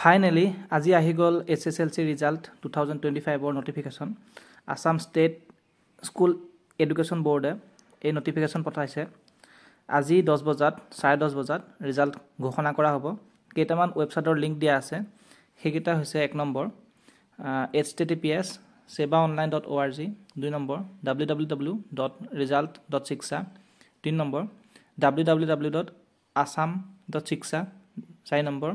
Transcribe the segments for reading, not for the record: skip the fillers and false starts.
Finally, আজি আহি গল SSLC result 2025 or notification. Assam State School Education Board এই notification পঠাইছে। আজি 10 বজাত 10:30 বজাত result ঘোষণা কৰা হ'ব। কেইটামান ওয়েবসাইটৰ লিংক দিয়া আছে। হেকিটা হৈছে 1 number https sebaonline.org 2 number www.result.shiksha 3 number www.assam.shiksha 4 number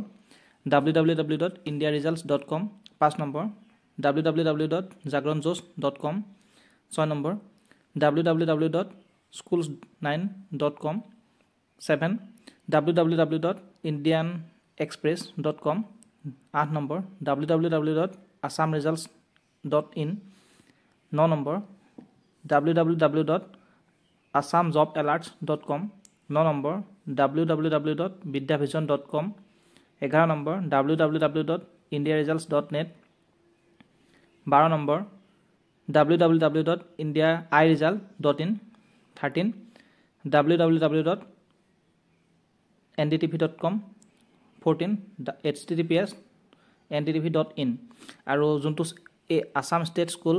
www.indiaresults.com 5 number www.jagronjosh.com 6 number www.schools9.com 7 www.indianexpress.com 8 number www.assamresults.in 9 number www.assamjobalerts.com 9 number www.vidyavision.com 11 number www.indiaresults.net 12 number www.indiaresult.in 13 www.ndtv.com 14 https ndtv.in আৰু যোনটো আসাম ষ্টেট স্কুল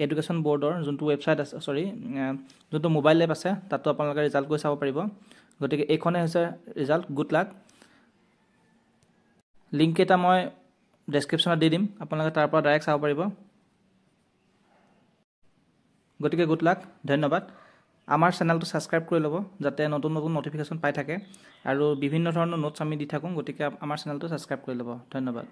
এডুকেশ্যন বোৰ্ডৰ যোনটো website আছে যোনটো mobile app আছে তাতো আপোনালোকে result গৈ চাব পাৰিব গতিকে এইখনে হৈছে ৰিজাল্ট গুড লাক লিংক এটা মই ডেসক্ৰিপচনত দি দিম আপোনালোকে তাৰ পৰা ডাইৰেক্ট চাব পাৰিব গতিকে গুড লাক ধন্যবাদ আমাৰ চেনেলটো সাবস্ক্ৰাইব কৰি ল'ব যাতে নতুন নতুন নটিফিকেশন পাই থাকে আৰু বিভিন্ন ধৰণৰ নোটছ আমি দি থাকোঁ গতিকে আমাৰ চেনেলটো সাবস্ক্ৰাইব কৰি ল'ব ধন্যবাদ